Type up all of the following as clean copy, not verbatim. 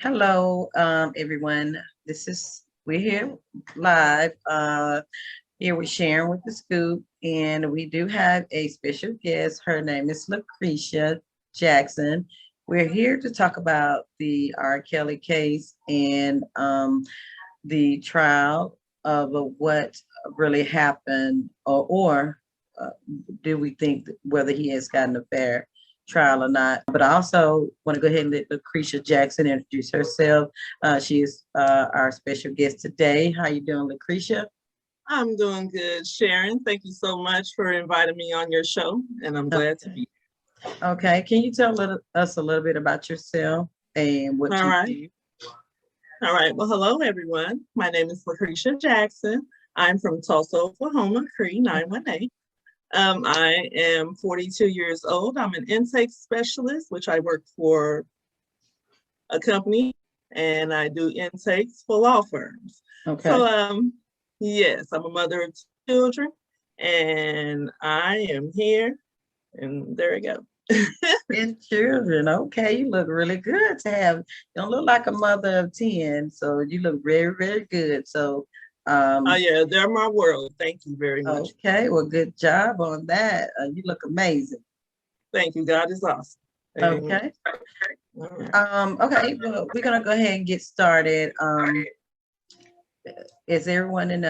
Hello, everyone. We're here live. Here with Sharon with the Scoop, and we do have a special guest. Her name is Lucretia Jackson. We're here to talk about the R. Kelly case and the trial of what really happened, or do we think whether he has gotten a fair trial or not? But I also want to go ahead and let Lucretia Jackson introduce herself. She is our special guest today. How you doing, Lucretia? I'm doing good, Sharon. Thank you so much for inviting me on your show, and I'm glad to be Okay, can you tell us a little bit about yourself and here. what All you right. do? All right. Well, hello, everyone. My name is Lucretia Jackson. I'm from Tulsa, Oklahoma, Cree 918. I am 42 years old. I'm an intake specialist, which I work for a company, and I do intakes for law firms. Okay. Yes, I'm a mother of children, and I am here, and there we go. And children, okay, you look really good to have. You don't look like a mother of 10, so you look very, very good. So, Oh yeah, they're my world. Thank you very much. okay, well, good job on that. You look amazing. Thank you. God is awesome. Okay. All right. Okay, well, we're gonna go ahead and get started. As everyone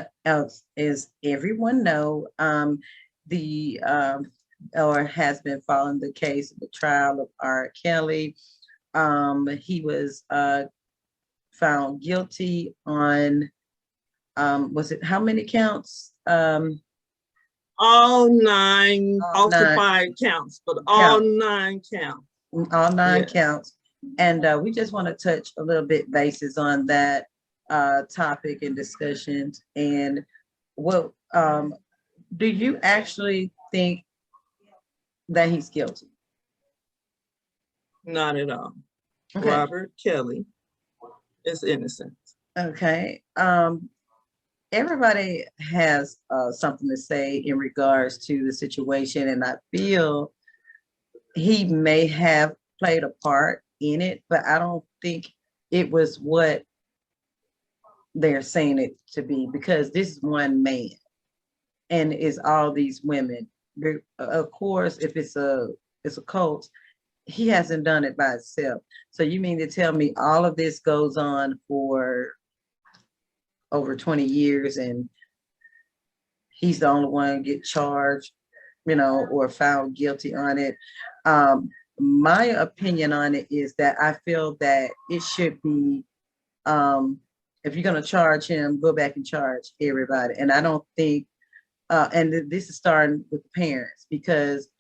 know, the or has been following the case of the trial of R. Kelly. He was found guilty on was it how many counts? All nine All nine falsified counts, but all nine counts. All nine Yes. counts. And we just want to touch a little bit basis on that topic and discussions. And what do you actually think that he's guilty? Not at all. Okay. Robert Kelly is innocent. Okay. Everybody has something to say in regards to the situation, and I feel he may have played a part in it, but I don't think it was what they're saying it to be, because this is one man and it's all these women. Of course, if it's a cult, he hasn't done it by himself. So you mean to tell me all of this goes on for over 20 years and he's the only one get charged, or found guilty on it? My opinion on it is that I feel that it should be, if you're going to charge him, go back and charge everybody. And I don't think, and this is starting with the parents, because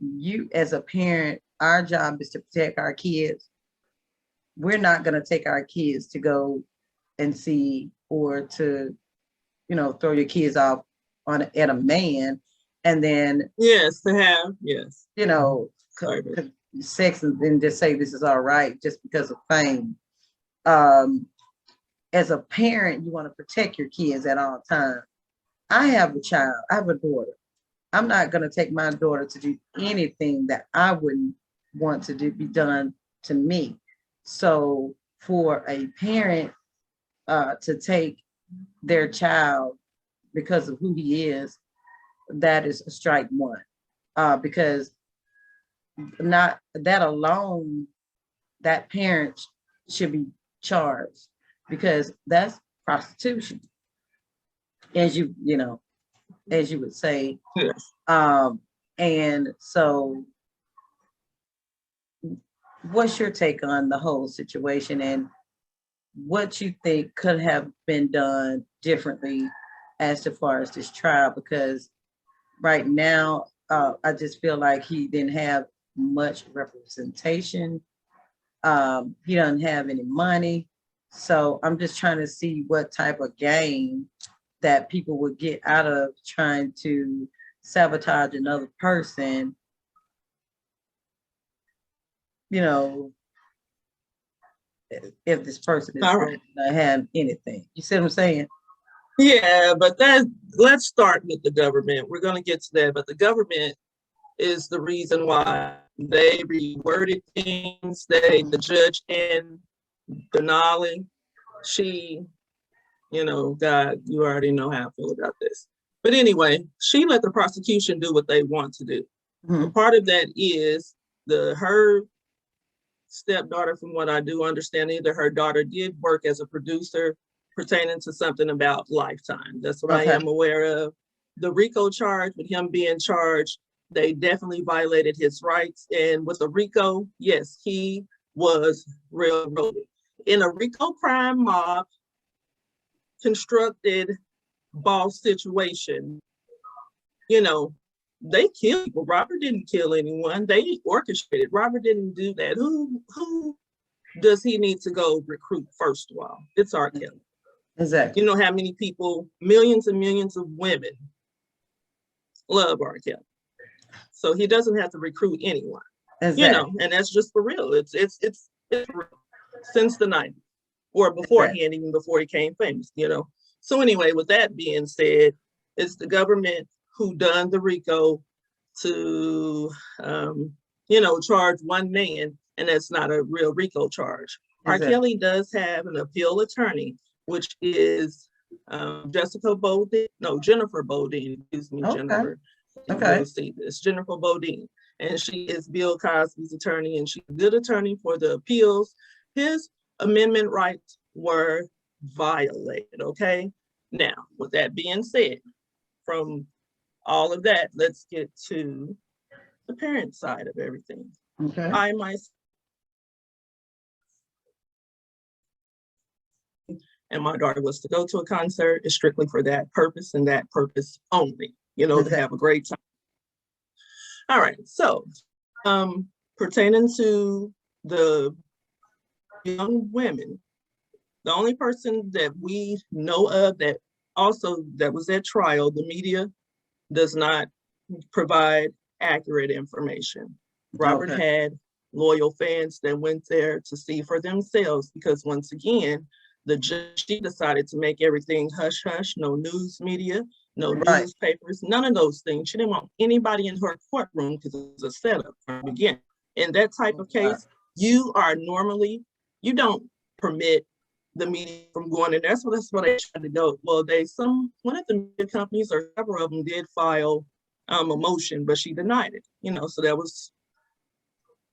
you as a parent, our job is to protect our kids. We're not going to take our kids to go and see, or to, throw your kids off at a man, and then yes, to have yes, sex, and then just say this is all right just because of fame. As a parent, you want to protect your kids at all times. I have a child. I have a daughter. I'm not going to take my daughter to do anything that I wouldn't want to be done to me. So for a parent to take their child because of who he is, that is a strike one. Because not that alone, that parent should be charged, because that's prostitution, as you would say. yes. And so what's your take on the whole situation, and what you think could have been done differently as far as this trial? Because right now, I just feel like he didn't have much representation. He doesn't have any money. So I'm just trying to see what type of gain that people would get out of trying to sabotage another person, if this person is All right. not have anything. You see what I'm saying? Yeah, but let's start with the government. We're going to get to that, but the government is the reason why they reworded things. The judge and Denali, she, God, you already know how I feel about this. But anyway, she let the prosecution do what they want to do. Mhm. A part of that is her stepdaughter, from what I do understand, either her daughter did work as a producer pertaining to something about Lifetime. That's what I Okay. am aware of. The RICO charge, with him being charged, they definitely violated his rights. And with the RICO, yes, he was railroaded. In a RICO crime mob constructed boss situation, they killed people. Robert didn't kill anyone. They orchestrated. Robert didn't do that. Who does he need to go recruit first of all? It's r.kelly. Exactly. You know how many people, millions and millions of women love r.kelly. So he doesn't have to recruit anyone. Exactly. And that's just for real. It's real. Since the 90s or beforehand, even before he became famous, So anyway, with that being said, it's the government who done the RICO to, charge one man, and that's not a real RICO charge. Exactly. r.kelly does have an appeal attorney, which is Jennifer Bodine, excuse me, Okay. Jennifer. Okay. You'll see this, Jennifer Bodine. And she is Bill Cosby's attorney, and she's a good attorney for the appeals. His amendment rights were violated, okay? Now, with that being said, from all of that, let's get to the parent side of everything. Okay. I myself and my daughter was to go to a concert is strictly for that purpose and that purpose only, to have a great time. All right, so pertaining to the young women, the only person that we know of that was at trial, the media does not provide accurate information. Robert had loyal fans that went there to see for themselves, because once again, the judge, she decided to make everything hush hush, no news media, no newspapers, none of those things. She didn't want anybody in her courtroom because it was a setup from the beginning. In that type of case, you don't permit the media from going in. That's what they tried to do. Well, one of the media companies or several of them did file a motion, but she denied it. So that was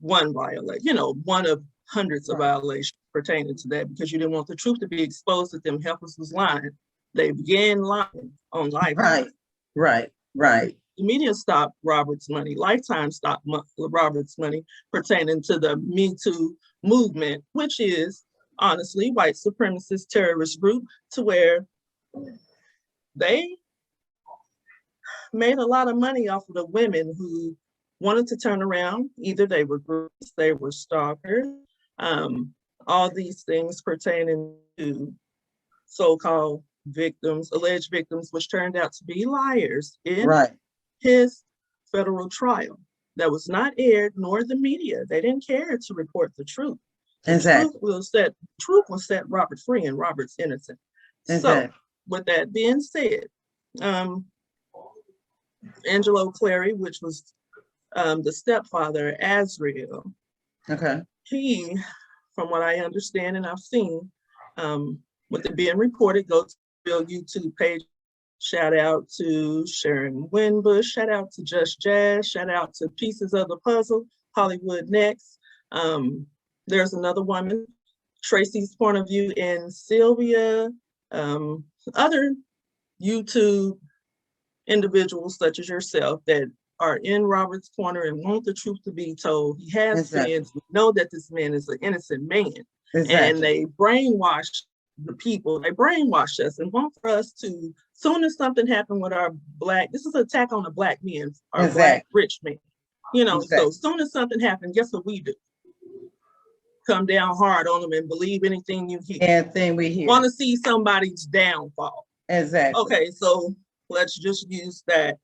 one violation. One of hundreds of violations pertaining to that, because you didn't want the truth to be exposed that them helpers was lying. They began lying on Lifetime. Right. The media stopped Robert's money. Lifetime stopped Robert's money pertaining to the Me Too movement, which is honestly white supremacist terrorist group, to where they made a lot of money off of the women who wanted to turn around. Either they were groups, they were stalkers, all these things pertaining to so-called victims, alleged victims, which turned out to be liars in his federal trial that was not aired, nor the media. They didn't care to report the truth. The truth will set Robert free, and Robert's innocent. So with that being said, Angelo Clary, which was the stepfather, Azriel. He, from what I understand and I've seen, with it being reported, go to the YouTube page. Shout out to Sharon Winbush. Shout out to Just Jazz. Shout out to Pieces of the Puzzle, Hollywood Next. There's another woman, Tracy's Point of View, and Sylvia. Other YouTube individuals such as yourself that are in Robert's corner and want the truth to be told. He has fans who know that this man is an innocent man. And they brainwash the people. They brainwash us and want for us to, soon as something happened with this is an attack on the Black men, our Black rich men. So soon as something happened, guess what we do? Come down hard on them and believe anything you hear. Anything we hear. Want to see somebody's downfall. Okay, so let's just use that.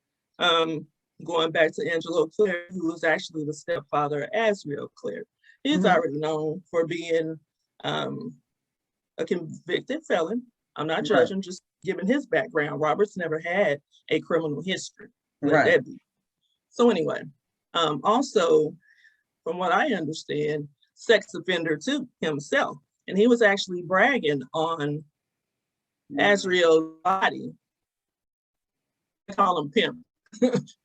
Going back to Angelo Clary, who was actually the stepfather of Azriel Clary. He's already known for being a convicted felon. I'm not judging, just giving his background. Robert's never had a criminal history. Let that be. So anyway, also, from what I understand, sex offender too himself. and he was actually bragging on Azriel's body. I call him Pimp,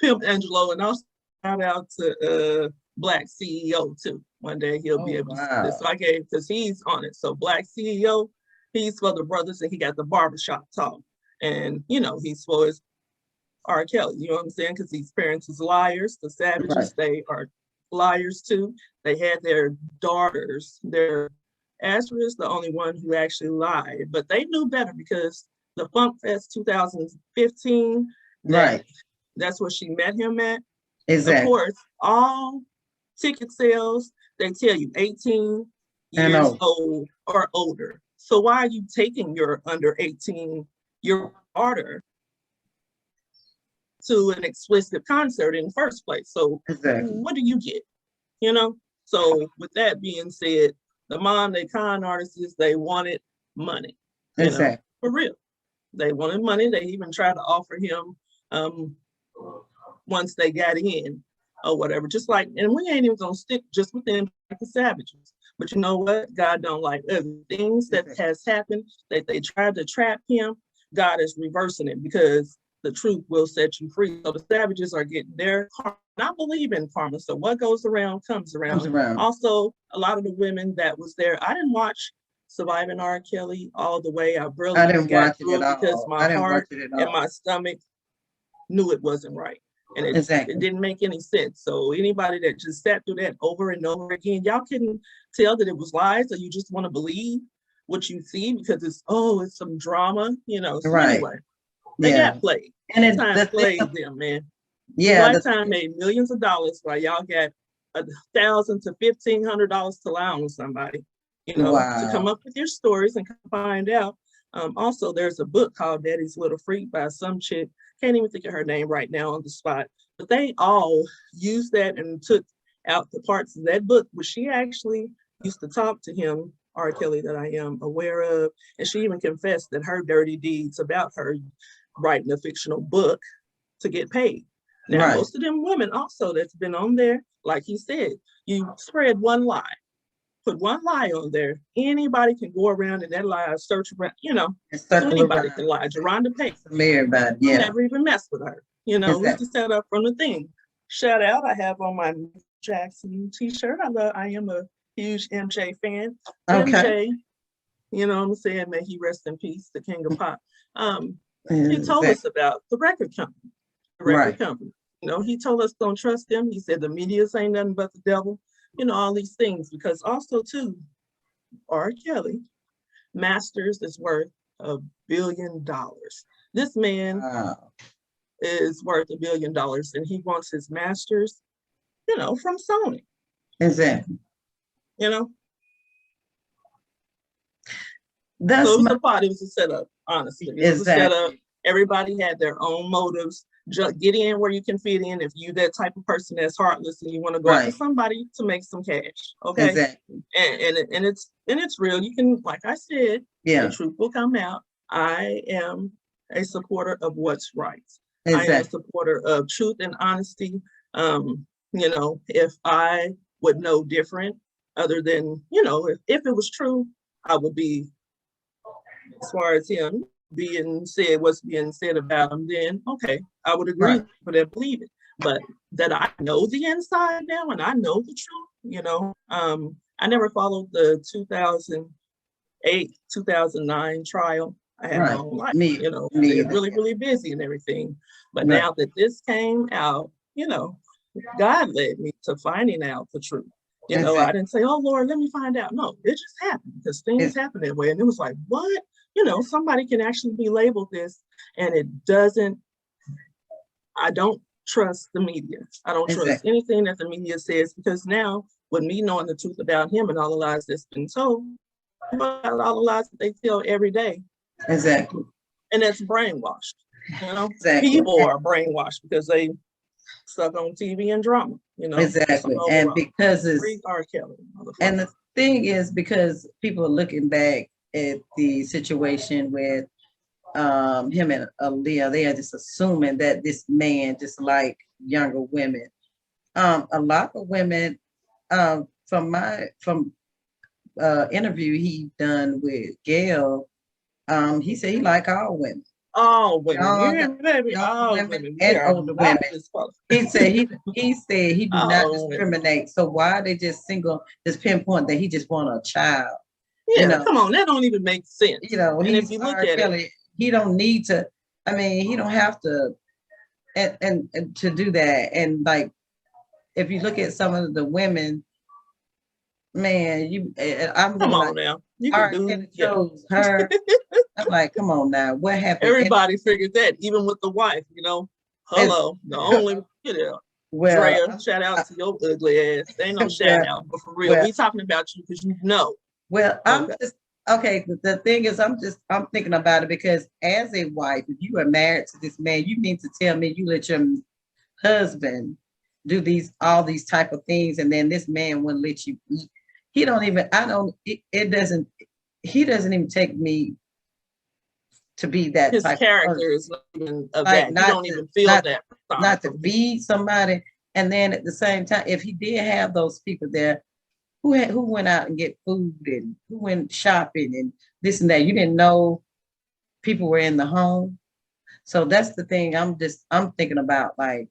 Pimp Angelo, and also shout out to Black CEO too. One day he'll be able to see this. So I gave, because he's on it. So Black CEO, he's for the brothers, and he got the barbershop talk. And he's for his R. Kelly, you know what I'm saying? Because these parents is liars. The Savages, they are liars too. They had their daughters, Asher is the only one who actually lied, but they knew better because the Funk Fest 2015, that's where she met him at. Exactly. Of course, all ticket sales, they tell you 18 years old or older. So why are you taking your under 18 year daughter to an explicit concert in the first place? So what do you get? So with that being said, the mom, they con artists, they wanted money. For real. They wanted money. They even tried to offer him once they got in or whatever. Just like, and we ain't even gonna stick just within the Savages. But you know what? God don't like other things that has happened that they tried to trap him. God is reversing it because the truth will set you free. So the Savages are getting their karma. I believe in karma. So what goes around comes around. Also, a lot of the women that was there, I didn't watch Surviving R. Kelly all the way. I didn't got through it because my heart and my stomach knew it wasn't right. And it didn't make any sense. So anybody that just sat through that over and over again, y'all couldn't tell that it was lies, or you just want to believe what you see because it's some drama, So anyway, they got played. And Lifetime played them, man. Lifetime made millions of dollars while y'all got $1,000 to $1,500 to lie on somebody, to come up with your stories and find out. Also, there's a book called Daddy's Little Freak by some chick. Can't even think of her name right now on the spot. But they all used that and took out the parts of that book where she actually used to talk to him, R. Kelly, that I am aware of. And she even confessed that her dirty deeds about her writing a fictional book to get paid. Now, most of them women also that's been on there, like he said, you spread one lie. Put one lie on there, anybody can go around and that lie search around, so anybody can lie. Geronda Pace, everybody, never even mess with her. We just set up from the thing. Shout out, I have on my Jackson t-shirt. I am a huge MJ fan. MJ, you know what I'm saying? May he rest in peace, the king of pop. He told us about the record company. Company. He told us don't trust them. He said the media's ain't nothing but the devil. All these things, because also too, R. Kelly masters is worth $1 billion. This man is worth $1 billion, and he wants his masters, from Sony. Exactly. That's so it was a plot. It was a setup. Honestly, it was a setup. Everybody had their own motives. Just get in where you can fit in. If you that type of person that's heartless and you want to go after somebody to make some cash, okay? And it's real. You can, like I said, the truth will come out. I am a supporter of what's right. I am a supporter of truth and honesty. If I would know different, other than if it was true, I would be, as far as him being said, what's being said about him, then okay, I would agree with it, believe it. But that I know the inside now and I know the truth, I never followed the 2008, 2009 trial. I had my own life, really, really busy and everything. But now that this came out, God led me to finding out the truth. I didn't say, oh Lord, let me find out. No, it just happened because things happen that way. And it was like, what? Somebody can actually be labeled this, and it doesn't. I don't trust the media. I don't trust anything that the media says, because now, with me knowing the truth about him and all the lies that's been told, all the lies that they tell every day. Exactly. And that's brainwashed. People are brainwashed because they stuck on TV and drama. Exactly. And because it's R. Kelly. And the thing is, because people are looking back at the situation with him and Aaliyah, they are just assuming that this man just like younger women. A lot of women, from interview he done with Gail, he said he like all women. All women, you Young, hear me, baby? young All women women. We and are older not women. disqualified. He do not All women. discriminate. So why are they just pinpoint that he just want a child? Yeah, You know, come on, that don't even make sense. you know, And he's if you look R. at Kelly. it, He don't need to. I mean, he don't have to, and to do that. And like, if you look at some of the women, man, I'm come looking on like now, you can R. do Kelly yeah. chose her. I'm like, come on now, what happened? Everybody figured that, even with the wife, you know. Hello, the only well, Drea, shout out to your ugly ass. Ain't no shout out, but for real, we talking about you because you know. Well, I'm just okay. The thing is, I'm thinking about it because as a wife, if you are married to this man, you mean to tell me you let your husband do all these type of things, and then this man wouldn't let you eat. He don't even. I don't. It doesn't. He doesn't even take me to be that his type character of is not even of like that. You don't even feel that. Not to feed somebody, and then at the same time, if he did have those people there who went out and get food and who went shopping and this and that, you didn't know people were in the home. So that's the thing. I'm thinking about, like,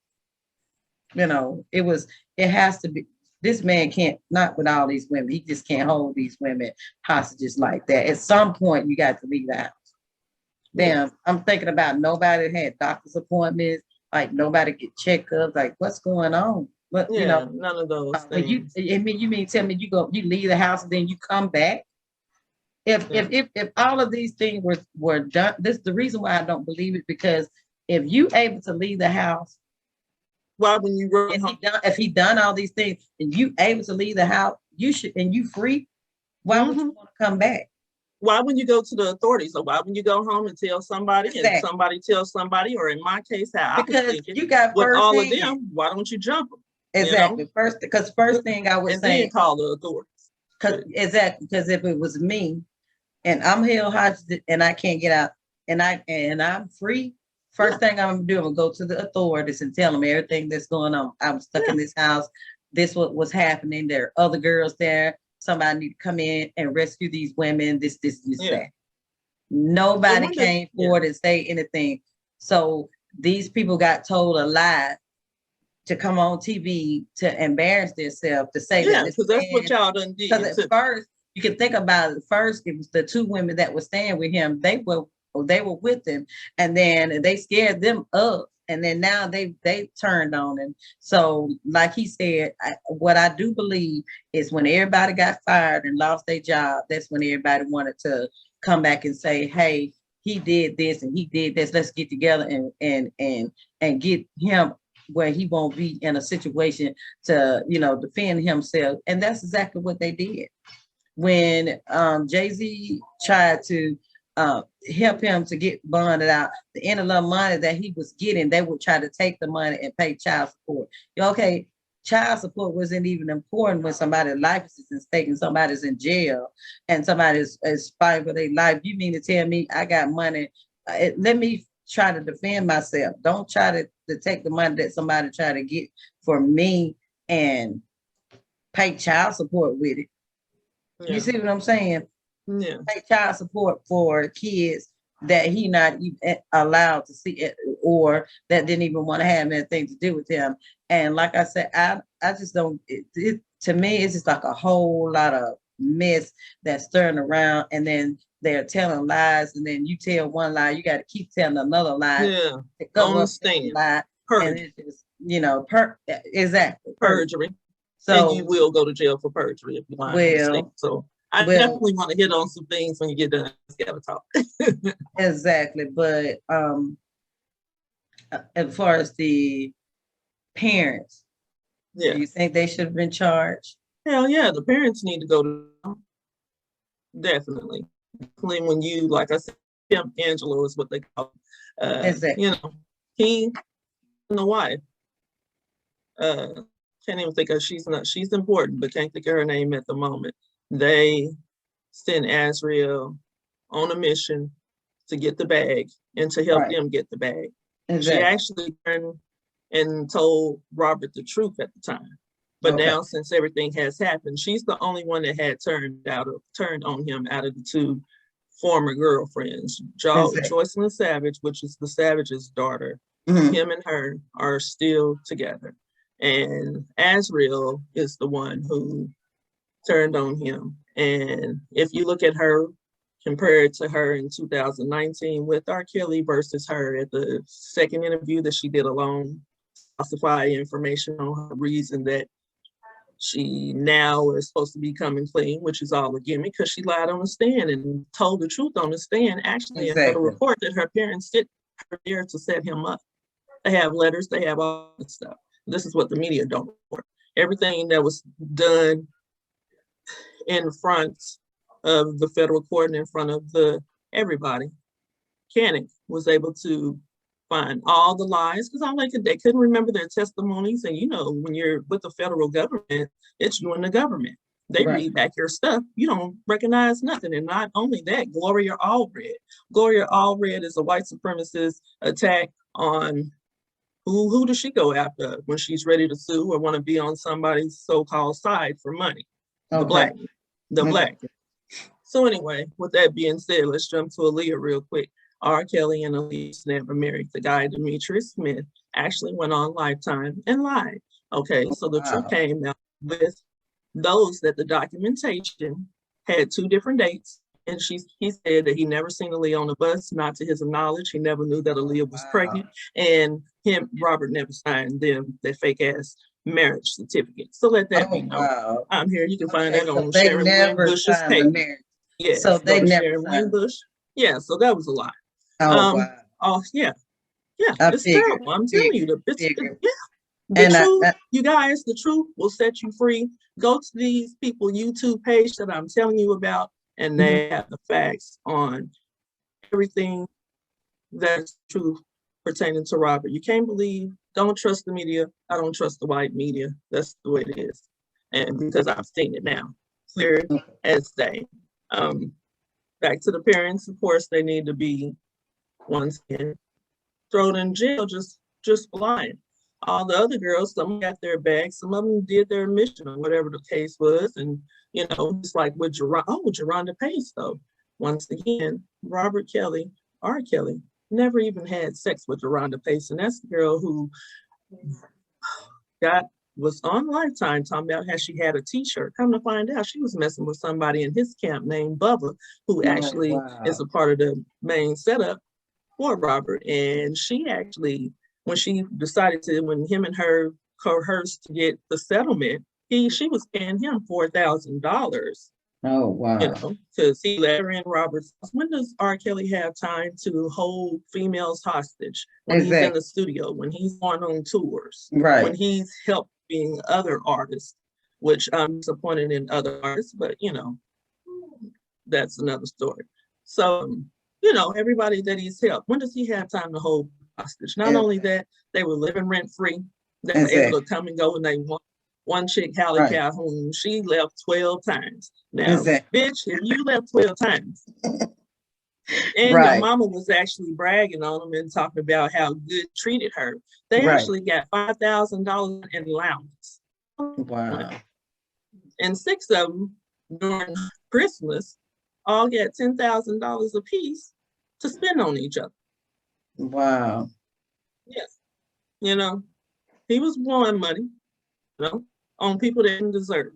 it has to be, this man can't, not with all these women, he just can't hold these women hostages like that. At some point you got to leave the house. Damn, I'm thinking about nobody had doctor's appointments, like nobody get checkups, like what's going on? But none of those things. You mean tell me you leave the house and then you come back? If all of these things were done, this is the reason why I don't believe it, because if you able to leave the house, why when you run home, if he done all these things and you able to leave the house, you should, and you free, why would you want to come back? Why wouldn't you go to the authorities? Or why wouldn't you go home and tell somebody, and somebody tells somebody, or in my case, how I was thinking, you got with all of them, why don't you jump them? Exactly. First thing I would say, then call the authorities. Because if it was me and I'm held hostage and I can't get out and I'm free, first thing I'm gonna do, I'm gonna go to the authorities and tell them everything that's going on. I was stuck in this house. This what was happening. There are other girls there. Somebody need to come in and rescue these women. This, that. Nobody came forward and say anything. So these people got told a lie to come on TV to embarrass themselves, to say that. Because that's what y'all done did. Because at first, you can think about it. First, it was the two women that were staying with him. They were with him, and then they scared them up, and then now they turned on him. So, like he said, what I do believe is when everybody got fired and lost their job, that's when everybody wanted to come back and say, "Hey, he did this and he did this. Let's get together and get him where he won't be in a situation to, defend himself." And that's exactly what they did. When Jay-Z tried to help him to get bonded out, the end of the money that he was getting, they would try to take the money and pay child support. Okay, child support wasn't even important when somebody's life is at stake and somebody's in jail and somebody is fighting for their life. You mean to tell me I got money? Let me try to defend myself. Don't try to take the money that somebody try to get for me and pay child support with it. You see what I'm saying? Yeah. Pay child support for kids that he not even allowed to see it, or that didn't even want to have anything to do with him. And like I said, I just don't, to me, it's just like a whole lot of mess that's stirring around, and then they're telling lies, and then you tell one lie, you got to keep telling another lie. Yeah, understand. And it's just, exactly. Perjury. So and you will go to jail for perjury if you lie on mistake. So I definitely want to hit on some things when you get done. Gotta talk. Exactly. But as far as the parents, do you think they should have been charged? Hell yeah, the parents need to go to definitely. When you, like I said, Pimp Angelo is what they call he and the wife. Can't even think of, she's important, but can't think of her name at the moment. They sent Azriel on a mission to get the bag and to help them get the bag. Exactly. She actually turned and told Robert the truth at the time. But Okay. now, since everything has happened, she's the only one that had turned on him out of the two former girlfriends. Exactly. Joycelyn Savage, which is the Savage's daughter, Mhm. him and her are still together. And Azriel is the one who turned on him. And if you look at her compared to her in 2019 with R. Kelly versus her at the second interview that she did alone, falsify information on her reason that she now is supposed to be coming clean, which is all a gimmick because she lied on the stand and told the truth on the stand, actually, in her Exactly. report that her parents did her there to set him up. They have letters, they have all that stuff. This is what the media don't report. Everything that was done in front of the federal court and in front of everybody, Koenig was able to find all the lies because all they couldn't remember their testimonies. And when you're with the federal government, it's you and the government. They Right. read back your stuff. You don't recognize nothing. And not only that, Gloria Allred. Gloria Allred is a white supremacist attack on who does she go after when she's ready to sue or want to be on somebody's so-called side for money? The Okay. black. So anyway, with that being said, let's jump to Aaliyah real quick. R. Kelly and Aaliyah never married. The guy, Demetrius Smith, actually went on Lifetime and lied. Okay, so the truth Wow. came out with those that the documentation had two different dates. And he said that he never seen Aaliyah on the bus, not to his knowledge. He never knew that Aaliyah was Wow. pregnant. And Robert never signed that fake ass marriage certificate. So let that be known. Wow. I'm here. You can find Okay, that so on they Sharon Wynn never Bush's signed the page. marriage. Yes, So go they to never Sharon Wynn signed. Bush. Yeah, so that was a lie. Oh, wow. Oh yeah, I it's figured. terrible. I'm telling you, Figured. the And truth, you guys, the truth will set you free. Go to these people YouTube page that I'm telling you about, and they have the facts on everything that's true pertaining to Robert. You can't believe, don't trust the media. I don't trust the white media. That's the way it is. And because I've seen it now, clear as day. Back to the parents, of course, they need to be once again thrown in jail just for lying. All the other girls, some got their bags, some of them did their mission or whatever the case was. And, just like with Geronda Pace, though. Once again, Robert Kelly, R. Kelly, never even had sex with Geronda Pace. And that's the girl who was on Lifetime talking about how she had a t-shirt. Come to find out, she was messing with somebody in his camp named Bubba, who actually is a part of the main setup for Robert. And she actually, when him and her coerced to get the settlement, she was paying him $4,000. Oh, wow. Because he let her in Robert's house. When does R. Kelly have time to hold females hostage? When he's in the studio, when he's going on tours, right, when he's helping other artists, which I'm disappointed in other artists, but that's another story. So, everybody that he's helped, when does he have time to hold hostage? Not only that, they were living rent free. They were able to come and go when they want. One chick, Hallie Calhoun, she left 12 times. Now, bitch, if you left 12 times, and your mama was actually bragging on them and talking about how good treated her, they actually got $5,000 in allowance. Wow. And 6 of them during Christmas all got $10,000 a piece to spend on each other. Wow. Yes. He was blowing money, on people that didn't deserve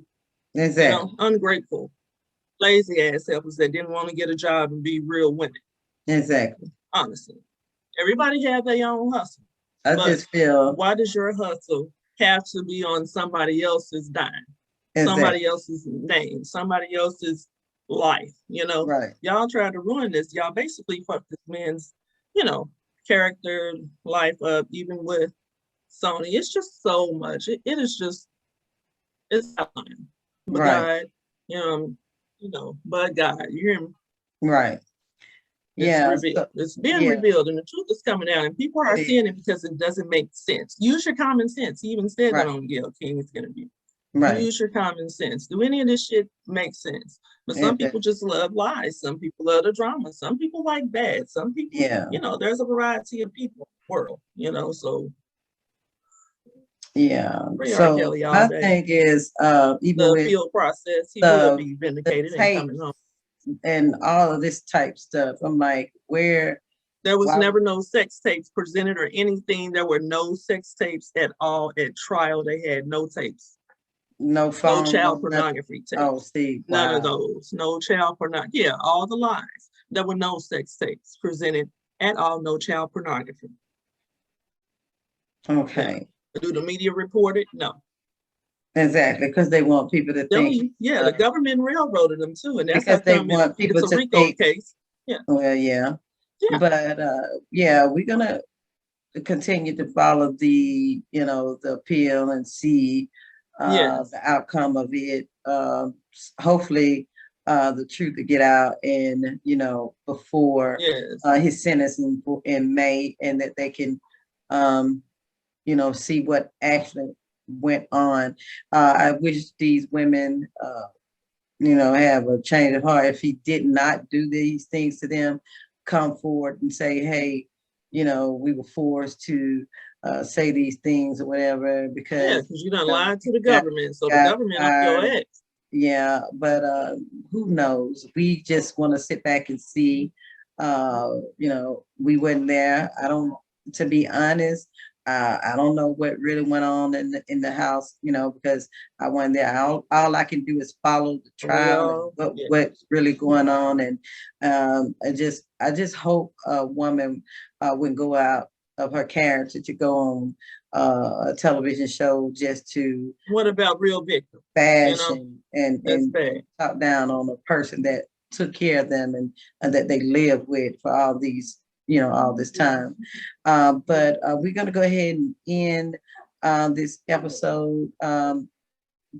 it. Exactly. Ungrateful, lazy ass helpers that didn't want to get a job and be real women. Exactly. Honestly. Everybody had their own hustle. I just feel. Why does your hustle have to be on somebody else's dime? Somebody else's name, somebody else's life, Right. Y'all tried to ruin this. Y'all basically fucked this man's, character, life up, even with Sony. It's just so much. It is just, it's outlying. But God, but God, you hear me? Right. It's being revealed and the truth is coming out and people are seeing it because it doesn't make sense. Use your common sense. He even said that on Gayle King's interview. Use your common sense. Do any of this shit make sense? But some people just love lies. Some people love the drama. Some people like bad. Some people, there's a variety of people in the world, so. Yeah. Free R. So Kelly all my day. thing is, even The with appeal process, he will the be the vindicated and tape coming home. and all of this type stuff, I'm like, where? There was Why? never no sex tapes presented or anything. There were no sex tapes at all at trial. They had no tapes, No no phone, child no nothing. pornography Oh, tapes, see, none of wow. those. No child pornography. Yeah, all the lies. There were no sex tapes presented at all. No child pornography. Yeah. Okay. Do the media report it? No. Exactly, because they want people to think, Yeah, the government railroaded them too, and that's how because they come want people it's a to RICO think, case. Yeah, well, yeah. yeah, But yeah, we're gonna continue to follow the, the appeal and see yes, the outcome of it. Hopefully, the truth to get out, and before yes, his sentence in May, and that they can, um, see what actually went on. I wish these women, have a change of heart. If he did not do these things to them, come forward and say, hey, we were forced to say these things or whatever, yeah, because because you done lied to the got, government, so the got government on your fired. ass. Yeah, but who knows? We just want to sit back and see. We weren't there. I don't, to be honest, I don't know what really went on in the house, because I wasn't there. All I can do is follow the trial and Well, yeah, what's really going on. And I just hope a woman would go out of her character to go on a television show just to what about real victims? You bash know, and that's bad. talk down on a person that took care of them, and that they lived with for all these, all this time. But we're going to go ahead and end this episode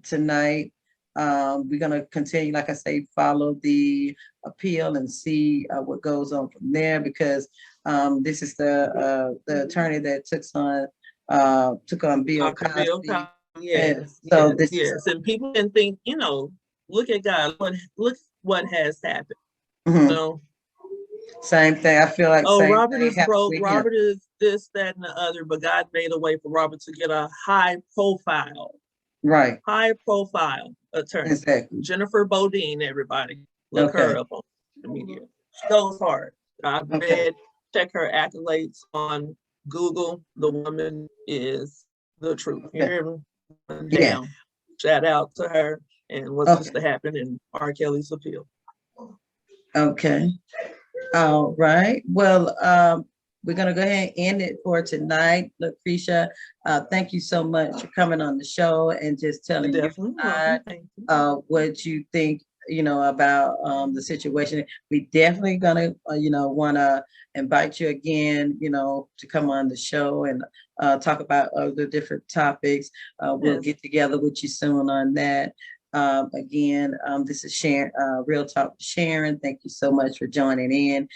tonight. We're going to continue, like I say, follow the appeal and see what goes on from there, because this is the attorney that took on Bill Dr. Bill Cosby. Cosby, And yes, so yes, this is yes. And people can think, look at God, look what has happened. mhm, No, same thing. I feel like oh, same Robert thing is happened broke, with him. Robert is this, that, and the other, but God made a way for Robert to get a high profile Right. attorney. Exactly. Jennifer Bodine, everybody. Look Okay. her up on the media. She goes hard. I've Okay. read, check her accolades on Google. The woman is the truth. You Okay. hear me? Yeah. Down. Shout out to her and what's Okay. supposed to happen in R. Kelly's appeal. Okay. All right. Well, we're gonna go ahead and end it for tonight. Lucretia, thank you so much for coming on the show and just telling your Definitely side, welcome. Thank you. what you think, about the situation. We definitely gonna, want to invite you again, to come on the show and talk about other different topics. We'll Yes. get together with you soon on that. Again, this is Sharon, Real Talk with Sharon. Thank you so much for joining in.